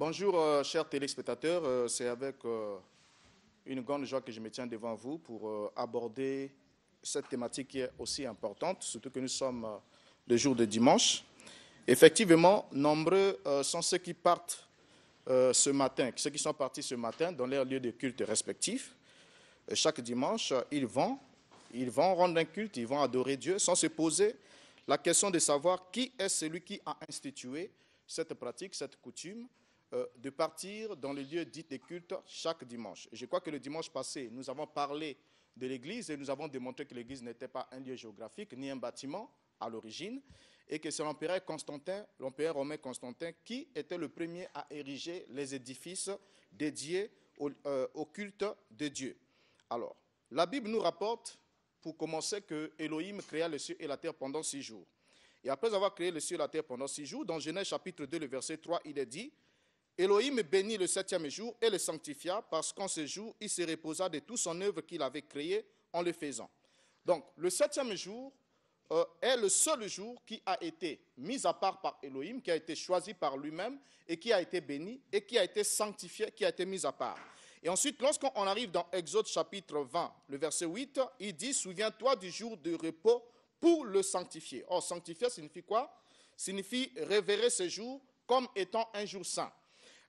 Bonjour, chers téléspectateurs. C'est avec une grande joie que je me tiens devant vous pour aborder cette thématique qui est aussi importante, surtout que nous sommes le jour de dimanche. Effectivement, nombreux sont ceux qui partent ce matin, ceux qui sont partis ce matin dans leurs lieux de culte respectifs. Chaque dimanche, ils vont rendre un culte, ils vont adorer Dieu sans se poser la question de savoir qui est celui qui a institué cette pratique, cette coutume, de partir dans les lieux dits de culte chaque dimanche. Je crois que le dimanche passé, nous avons parlé de l'Église et nous avons démontré que l'Église n'était pas un lieu géographique ni un bâtiment à l'origine et que c'est l'empereur romain Constantin qui était le premier à ériger les édifices dédiés au culte de Dieu. Alors, la Bible nous rapporte, pour commencer, que Elohim créa les cieux et la terre pendant 6 jours. Et après avoir créé les cieux et la terre pendant 6 jours, dans Genèse chapitre 2, le verset 3, il est dit: Elohim bénit le 7e jour et le sanctifia, parce qu'en ce jour, il se reposa de toute son œuvre qu'il avait créée en le faisant. Donc, le 7e jour est le seul jour qui a été mis à part par Elohim, qui a été choisi par lui-même et qui a été béni et qui a été sanctifié, qui a été mis à part. Et ensuite, lorsqu'on arrive dans Exode chapitre 20, le verset 8, il dit: souviens-toi du jour de repos pour le sanctifier. Or, sanctifier signifie quoi? Signifie révérer ce jour comme étant un jour saint.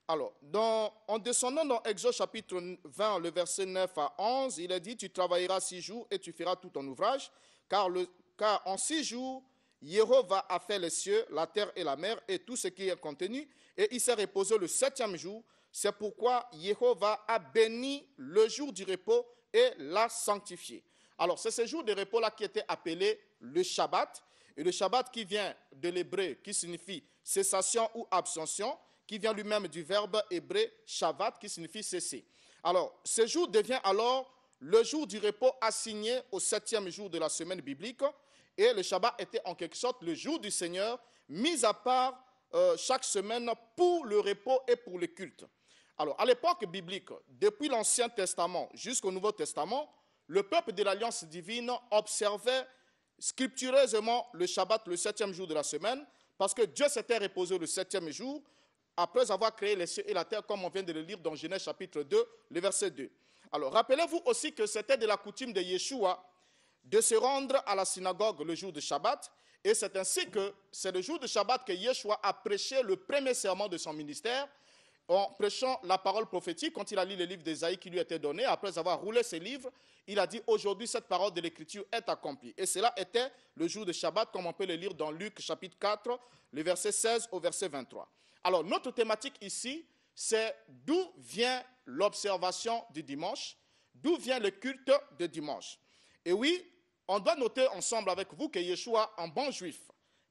Alors, en descendant dans Exode chapitre 20, le verset 9 à 11, il est dit: tu travailleras 6 jours et tu feras tout ton ouvrage, car en 6 jours, Jéhovah a fait les cieux, la terre et la mer et tout ce qui est contenu, et il s'est reposé le 7e jour. C'est pourquoi Jéhovah a béni le jour du repos et l'a sanctifié. Alors, c'est ce jour de repos-là qui était appelé le Shabbat, et le Shabbat qui vient de l'hébreu, qui signifie cessation ou abstention, qui vient lui-même du verbe hébreu Shabbat, qui signifie cesser. Alors, ce jour devient alors le jour du repos assigné au 7e jour de la semaine biblique, et le Shabbat était en quelque sorte le jour du Seigneur, mis à part chaque semaine pour le repos et pour le culte. Alors, à l'époque biblique, depuis l'Ancien Testament jusqu'au Nouveau Testament, le peuple de l'Alliance divine observait scriptureusement le Shabbat, le 7e jour de la semaine, parce que Dieu s'était reposé le 7e jour, après avoir créé les cieux et la terre, comme on vient de le lire dans Genèse chapitre 2, le verset 2. Alors, rappelez-vous aussi que c'était de la coutume de Yeshua de se rendre à la synagogue le jour de Shabbat, et c'est ainsi que c'est le jour de Shabbat que Yeshua a prêché le premier sermon de son ministère, en prêchant la parole prophétique. Quand il a lu le livre d'Ésaïe qui lui était donné, après avoir roulé ses livres, il a dit: aujourd'hui, cette parole de l'Écriture est accomplie. Et cela était le jour de Shabbat, comme on peut le lire dans Luc chapitre 4, le verset 16 au verset 23. Alors, notre thématique ici, c'est d'où vient l'observation du dimanche, d'où vient le culte de dimanche. Et oui, on doit noter ensemble avec vous que Yeshua, en bon juif,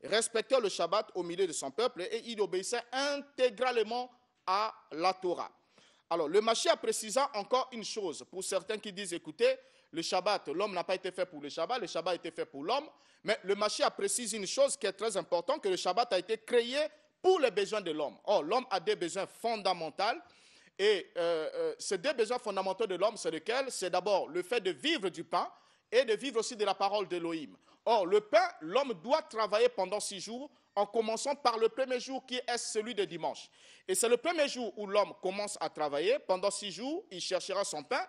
respectait le Shabbat au milieu de son peuple et il obéissait intégralement à la Torah. Alors, le Mashiach précisa encore une chose pour certains qui disent: écoutez, le Shabbat, l'homme n'a pas été fait pour le Shabbat a été fait pour l'homme. Mais le Mashiach précise une chose qui est très importante, que le Shabbat a été créé pour les besoins de l'homme. Or, l'homme a des besoins fondamentaux. Et ces 2 besoins fondamentaux de l'homme, c'est lesquels? C'est d'abord le fait de vivre du pain et de vivre aussi de la parole d'Elohim. Or, le pain, l'homme doit travailler pendant 6 jours, en commençant par le premier jour qui est celui de dimanche. Et c'est le premier jour où l'homme commence à travailler. Pendant 6 jours, il cherchera son pain,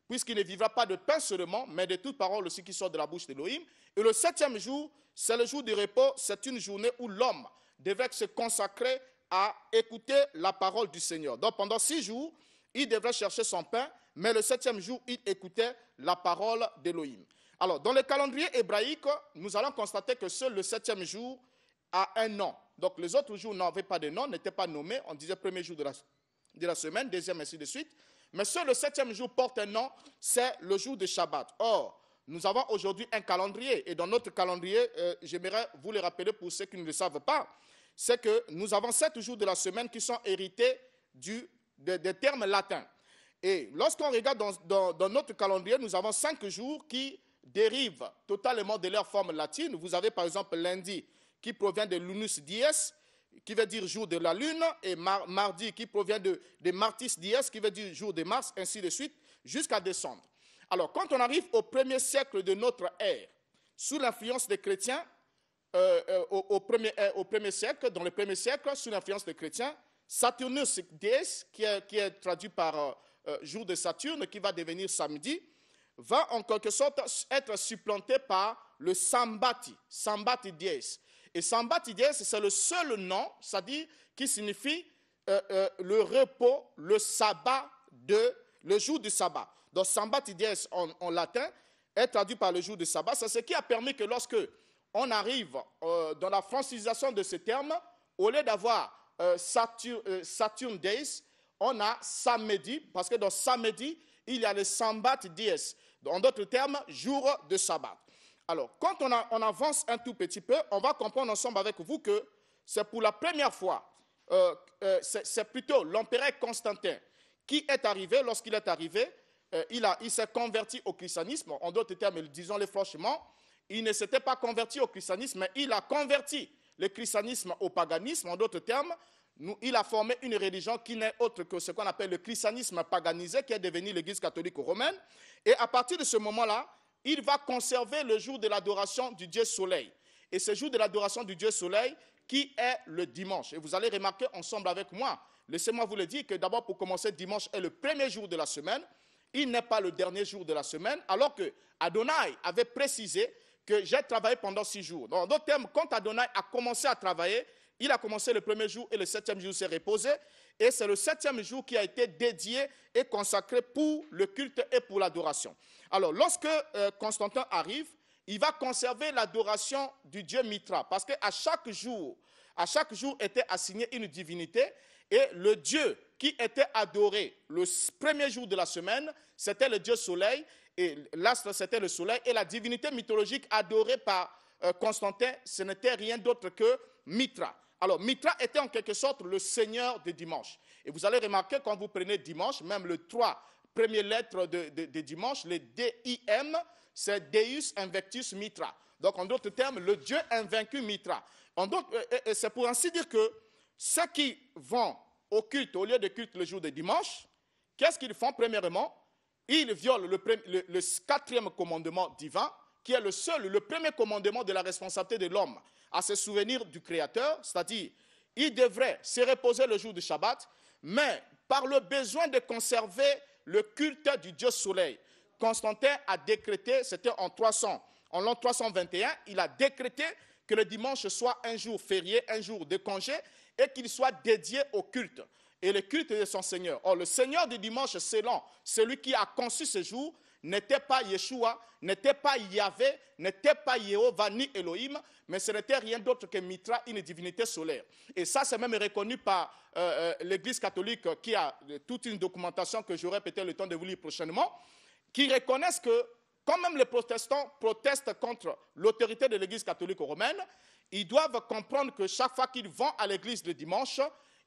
puisqu'il ne vivra pas de pain seulement, mais de toute parole aussi qui sort de la bouche d'Elohim. Et le 7e jour, c'est le jour du repos. C'est une journée où l'homme devrait se consacrer à écouter la parole du Seigneur. Donc pendant 6 jours, il devrait chercher son pain, mais le 7e jour, il écoutait la parole d'Elohim. Alors, dans le calendrier hébraïque, nous allons constater que seul le 7e jour a un nom. Donc les autres jours n'avaient pas de nom, n'étaient pas nommés. On disait premier jour de la semaine, deuxième, ainsi de suite. Mais seul le 7e jour porte un nom, c'est le jour de Shabbat. Or, nous avons aujourd'hui un calendrier. Et dans notre calendrier, j'aimerais vous le rappeler pour ceux qui ne le savent pas, c'est que nous avons 7 jours de la semaine qui sont hérités des termes latins. Et lorsqu'on regarde dans notre calendrier, nous avons 5 jours qui dérivent totalement de leur forme latine. Vous avez par exemple lundi qui provient de lunus dies, qui veut dire jour de la lune, et mardi qui provient de martis dies, qui veut dire jour de Mars, ainsi de suite, jusqu'à décembre. Alors, quand on arrive au 1er siècle de notre ère, sous l'influence des chrétiens, au premier siècle, dans le 1er siècle, sous l'influence des chrétiens, Saturnus Dies, qui est traduit par jour de Saturne, qui va devenir samedi, va en quelque sorte être supplanté par le Sambati Dies. Et Sambati Dies, c'est le seul nom, c'est-à-dire qui signifie le repos, le sabbat, le jour du sabbat. Donc Sambati Dies en latin est traduit par le jour du sabbat. C'est ce qui a permis que lorsque on arrive dans la francisation de ce terme, au lieu d'avoir Saturn Days, on a samedi, parce que dans samedi, il y a le Sambat Dies. En d'autres termes, jour de sabbat. Alors, quand on avance un tout petit peu, on va comprendre ensemble avec vous que c'est pour la première fois, c'est plutôt l'empereur Constantin qui est arrivé. Lorsqu'il est arrivé, il s'est converti au christianisme. En d'autres termes, disons-le franchement, il ne s'était pas converti au christianisme, mais il a converti le christianisme au paganisme. En d'autres termes, il a formé une religion qui n'est autre que ce qu'on appelle le christianisme paganisé, qui est devenu l'Église catholique romaine. Et à partir de ce moment-là, il va conserver le jour de l'adoration du Dieu Soleil. Et ce jour de l'adoration du Dieu Soleil, qui est le dimanche. Et vous allez remarquer ensemble avec moi, laissez-moi vous le dire, que d'abord pour commencer, dimanche est le premier jour de la semaine. Il n'est pas le dernier jour de la semaine, alors que Adonai avait précisé que j'ai travaillé pendant 6 jours. En d'autres termes, quand Adonai a commencé à travailler, il a commencé le premier jour et le 7e jour s'est reposé. Et c'est le 7e jour qui a été dédié et consacré pour le culte et pour l'adoration. Alors, lorsque Constantin arrive, il va conserver l'adoration du dieu Mitra. Parce qu'à chaque jour était assigné une divinité. Et le dieu qui était adoré le premier jour de la semaine, c'était le dieu Soleil. Et l'astre, c'était le soleil. Et la divinité mythologique adorée par Constantin, ce n'était rien d'autre que Mitra. Alors, Mitra était en quelque sorte le seigneur de dimanche. Et vous allez remarquer, quand vous prenez dimanche, même les 3 premières lettres de dimanche, les D-I-M, c'est Deus Invictus Mitra. Donc, en d'autres termes, le Dieu invaincu Mitra. C'est pour ainsi dire que ceux qui vont au culte, au lieu de culte le jour de dimanche, qu'est-ce qu'ils font premièrement? Ils violent le 4e commandement divin, qui est le premier commandement de la responsabilité de l'homme à se souvenir du Créateur, c'est-à-dire, il devrait se reposer le jour du Shabbat, mais par le besoin de conserver le culte du Dieu Soleil, Constantin a décrété, c'était en l'an 321, il a décrété que le dimanche soit un jour férié, un jour de congé, et qu'il soit dédié au culte. Et le culte de son Seigneur. Or, le Seigneur du dimanche, selon celui qui a conçu ce jour, n'était pas Yeshua, n'était pas Yahvé, n'était pas Jéhovah ni Elohim, mais ce n'était rien d'autre que Mitra, une divinité solaire. Et ça, c'est même reconnu par l'Église catholique, qui a toute une documentation que j'aurai peut-être le temps de vous lire prochainement, qui reconnaissent que, quand même les protestants protestent contre l'autorité de l'Église catholique romaine, ils doivent comprendre que chaque fois qu'ils vont à l'église le dimanche,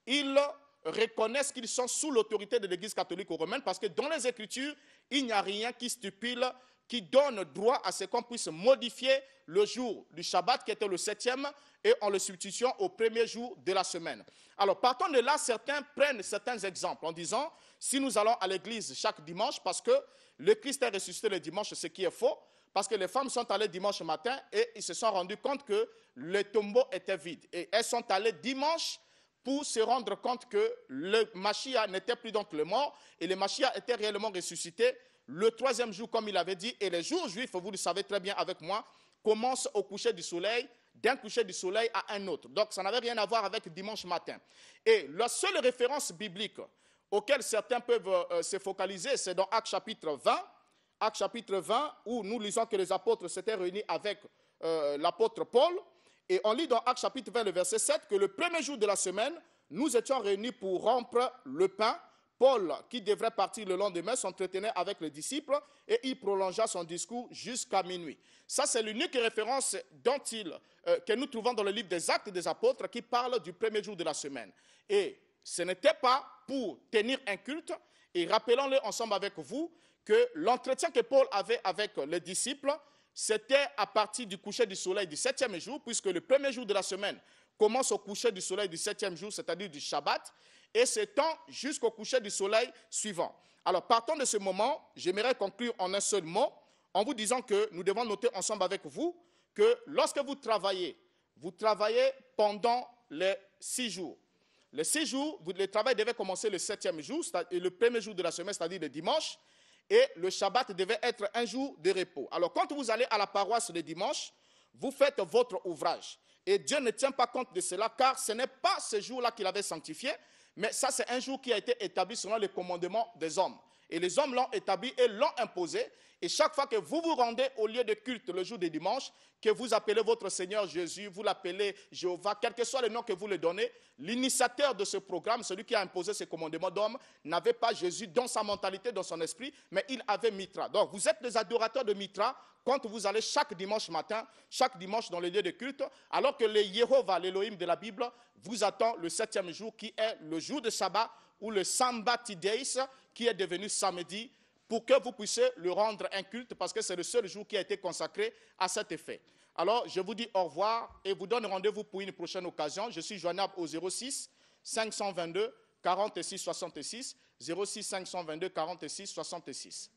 ils reconnaissent qu'ils sont sous l'autorité de l'Église catholique romaine, parce que dans les Écritures, il n'y a rien qui stipule, qui donne droit à ce qu'on puisse modifier le jour du Shabbat, qui était le 7e, et en le substituant au premier jour de la semaine. Alors, partant de là, certains prennent certains exemples en disant, si nous allons à l'église chaque dimanche, parce que le Christ est ressuscité le dimanche, ce qui est faux, parce que les femmes sont allées dimanche matin et ils se sont rendus compte que le tombeau était vide. Et elles sont allées dimanche pour se rendre compte que le Mashiach n'était plus donc le mort, et le Mashiach était réellement ressuscité le 3e jour, comme il avait dit. Et les jours juifs, vous le savez très bien avec moi, commencent au coucher du soleil, d'un coucher du soleil à un autre. Donc, ça n'avait rien à voir avec dimanche matin. Et la seule référence biblique auquel certains peuvent se focaliser, c'est dans Actes chapitre 20. Actes chapitre 20, où nous lisons que les apôtres s'étaient réunis avec l'apôtre Paul. Et on lit dans Actes chapitre 20, le verset 7, que le premier jour de la semaine, nous étions réunis pour rompre le pain. Paul, qui devrait partir le lendemain, s'entretenait avec les disciples et il prolongea son discours jusqu'à minuit. Ça, c'est l'unique référence que nous trouvons dans le livre des Actes des Apôtres qui parle du premier jour de la semaine. Et ce n'était pas pour tenir un culte. Et rappelons-le ensemble avec vous que l'entretien que Paul avait avec les disciples, c'était à partir du coucher du soleil du 7e jour, puisque le premier jour de la semaine commence au coucher du soleil du 7e jour, c'est-à-dire du Shabbat, et s'étend jusqu'au coucher du soleil suivant. Alors, partant de ce moment, j'aimerais conclure en un seul mot, en vous disant que nous devons noter ensemble avec vous que lorsque vous travaillez pendant les 6 jours. les 6 jours, le travail devait commencer le 7e jour, et le premier jour de la semaine, c'est-à-dire le dimanche, et le Shabbat devait être un jour de repos. Alors, quand vous allez à la paroisse le dimanche, vous faites votre ouvrage. Et Dieu ne tient pas compte de cela, car ce n'est pas ce jour-là qu'il avait sanctifié, mais ça, c'est un jour qui a été établi selon les commandements des hommes. Et les hommes l'ont établi et l'ont imposé. Et chaque fois que vous vous rendez au lieu de culte le jour du dimanche, que vous appelez votre Seigneur Jésus, vous l'appelez Jéhovah, quel que soit le nom que vous le donnez, l'initiateur de ce programme, celui qui a imposé ces commandements d'hommes, n'avait pas Jésus dans sa mentalité, dans son esprit, mais il avait Mithra. Donc vous êtes des adorateurs de Mithra quand vous allez chaque dimanche matin, chaque dimanche dans les lieux de culte, alors que le Jéhovah, l'Élohim de la Bible, vous attend le 7e jour qui est le jour de sabbat ou le Sambatidéis qui est devenu samedi, pour que vous puissiez le rendre un culte, parce que c'est le seul jour qui a été consacré à cet effet. Alors, je vous dis au revoir et vous donne rendez-vous pour une prochaine occasion. Je suis joignable au 06 522 46 66, 06 522 46 66.